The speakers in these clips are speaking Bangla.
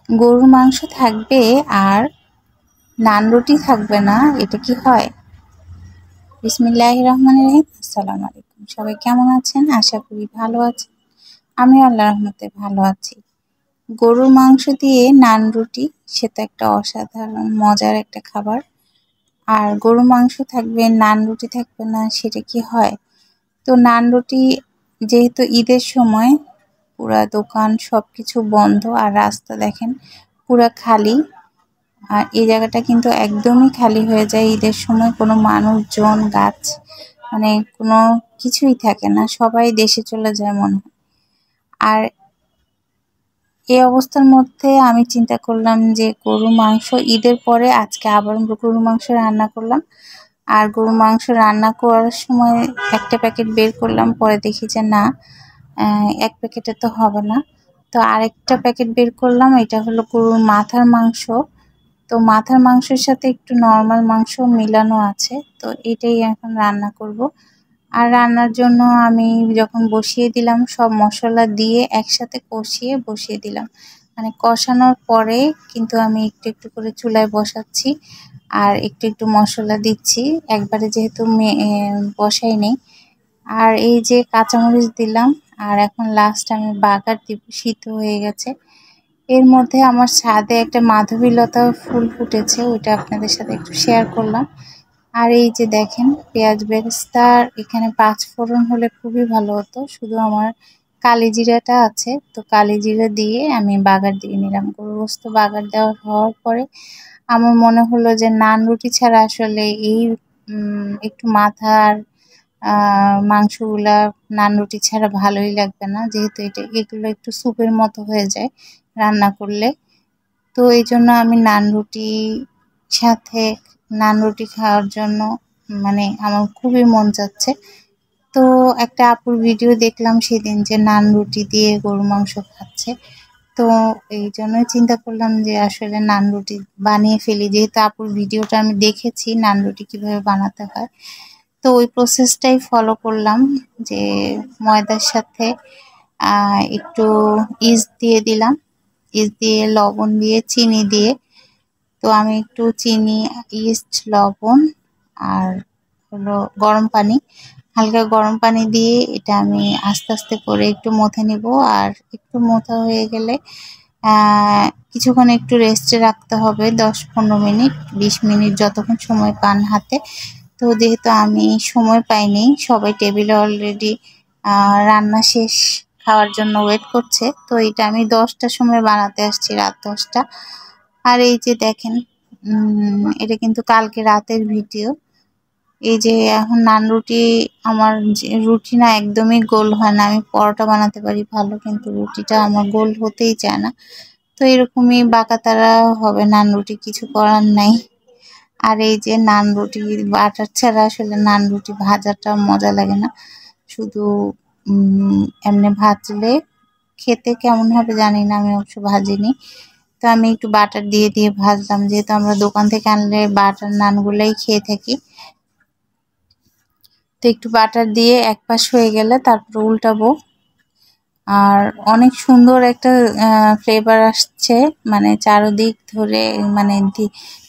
গরুর মাংস থাকবে আর নান রুটি থাকবে না, এটা কি হয়? বিসমিল্লাহির রহমানির রহিম। আসসালামু আলাইকুম। সবাই কেমন আছেন? আশা করি ভালো আছেন। আমি আল্লাহর রহমতে ভালো আছি। গরুর মাংস দিয়ে নান রুটি, সেটা একটা অসাধারণ মজার একটা খাবার। আর গরুর মাংস থাকবে, নান রুটি থাকবে না, সেটা কি হয়? তো নান রুটি, যেহেতু ঈদের সময় পুরা দোকান সবকিছু বন্ধ আর রাস্তা দেখেন পুরা খালি। আর এই জায়গাটা কিন্তু একদমই খালি হয়ে যায় ঈদের সময়, কোনো মানুষজন গাছ মানে কোনো কিছুই থাকে না, সবাই দেশে চলে যায় মনে হয়। আর এই অবস্থার মধ্যে আমি চিন্তা করলাম যে গরুর মাংস ঈদের পরে আজকে আবার গরুর মাংস রান্না করলাম। আর গরুর মাংস রান্না করার সময় একটা প্যাকেট বের করলাম, পরে দেখি যে না, এক প্যাকেটে তো হবে না। তো আরেকটা প্যাকেট বের করলাম, এটা হলো গরুর মাথার মাংস। তো মাথার মাংসের সাথে একটু নর্মাল মাংস মিলানো আছে, তো এটাই এখন রান্না করব। আর রান্নার জন্য আমি যখন বসিয়ে দিলাম, সব মশলা দিয়ে একসাথে কষিয়ে বসিয়ে দিলাম। মানে কষানোর পরে কিন্তু আমি একটু একটু করে চুলায় বসাচ্ছি আর একটু একটু মশলা দিচ্ছি, একবারে যেহেতু বসাই নেই। আর এই যে কাঁচামরিচ দিলাম, আর এখন লাস্ট আমি বাগার দিব, সিদ্ধ হয়ে গেছে। এর মধ্যে আমার ছাদে একটা মাধবীলতা ফুল ফুটেছে, ওইটা আপনাদের সাথে একটু শেয়ার করলাম। আর এই যে দেখেন পেঁয়াজ বেরেস্তার এখানে 5 ফোড়ন হলে খুবই ভালো হতো, শুধু আমার কালিজিরাটা আছে, তো কালিজিরা দিয়ে আমি বাগার দিয়ে নিলাম। গরুর গোশত বাগার দেওয়া হওয়ার পরে আমার মনে হলো যে নান রুটি ছাড়া আসলে এই একটু মাথার মাংসগুলা নান রুটি ছাড়া ভালোই লাগবে না, যেহেতু এগুলো একটু স্যুপের মতো হয়ে যায় রান্না করলে। তো এই জন্য আমি নান রুটি সাথে নান রুটি খাওয়ার জন্য মানে আমার খুবই মন চাচ্ছে। তো একটা আপুর ভিডিও দেখলাম সেদিন যে নান রুটি দিয়ে গরুর মাংস খাচ্ছে। তো এই জন্যই চিন্তা করলাম যে আসলে নান রুটি বানিয়ে ফেলি, যেহেতু আপুর ভিডিওটা আমি দেখেছি নান রুটি কিভাবে বানাতে হয়। তো ওই প্রসেসটাই ফলো করলাম, যে ময়দার সাথে একটু ইস্ট দিয়ে দিলাম, ইস্ট দিয়ে লবণ দিয়ে চিনি দিয়ে। তো আমি একটু চিনি, ইস্ট, লবণ আর হলো গরম পানি, হালকা গরম পানি দিয়ে এটা আমি আস্তে আস্তে করে একটু মথে নিব। আর একটু মথা হয়ে গেলে কিছুক্ষণ একটু রেস্টে রাখতে হবে, 10-15 মিনিট, 20 মিনিট, যতক্ষণ সময় পান হাতে। তো যেহেতু আমি সময় পাইনি, সবাই টেবিলে অলরেডি রান্না শেষ, খাওয়ার জন্য ওয়েট করছে, তো এটা আমি 10টার সময় বানাতে আসছি, রাত 10টা। আর এই যে দেখেন, এটা কিন্তু কালকে রাতের ভিডিও। এই যে এখন নান রুটি, আমার যে রুটি না একদমই গোল হয় না, আমি পরোটা বানাতে পারি ভালো, কিন্তু রুটিটা আমার গোল হতেই চায় না। তো এরকমই বাঁকাতারা হবে নান রুটি, কিছু করার নাই। আর এই যে নান রুটি বাটার ছাড়া আসলে নান রুটি ভাজাটা মজা লাগে না, শুধু এমনি ভাজলে খেতে কেমন হবে জানি না, আমি অবশ্য ভাজিনি। তো আমি একটু বাটার দিয়ে দিয়ে ভাজলাম, যেহেতু আমরা দোকান থেকে আনলে বাটার নানগুলাই খেয়ে থাকি। তো একটু বাটার দিয়ে এক পাশ হয়ে গেলে তারপর উল্টাবো। আর অনেক সুন্দর একটা ফ্লেভার আসছে, মানে চারদিক ধরে, মানে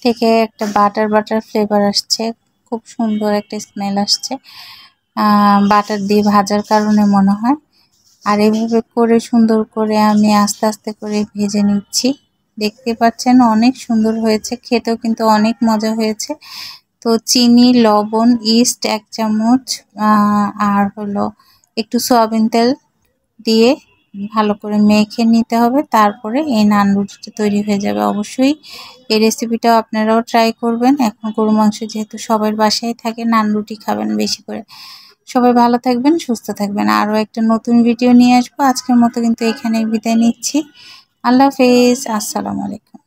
থেকে একটা বাটার বাটার ফ্লেভার আসছে, খুব সুন্দর একটা স্মেল আসছে, বাটার দিয়ে ভাজার কারণে মনে হয়। আর এভাবে করে সুন্দর করে আমি আস্তে আস্তে করে ভেজে নিচ্ছি। দেখতে পাচ্ছেন অনেক সুন্দর হয়েছে, খেতেও কিন্তু অনেক মজা হয়েছে। তো চিনি, লবণ, ইস্ট 1 চামচ, আর হলো একটু সয়াবিন তেল দিয়ে ভালো করে মেখে নিতে হবে, তারপরে এই নান রুটিটা তৈরি হয়ে যাবে। অবশ্যই এই রেসিপিটাও আপনারাও ট্রাই করবেন। এখন গরু মাংস যেহেতু সবার বাসায় থাকে, নান রুটি খাবেন বেশি করে। সবাই ভালো থাকবেন, সুস্থ থাকবেন। আরও একটা নতুন ভিডিও নিয়ে আসবো। আজকের মতো কিন্তু এখানেই বিদায় নিচ্ছি। আল্লাহ হাফেজ, আসসালামু আলাইকুম।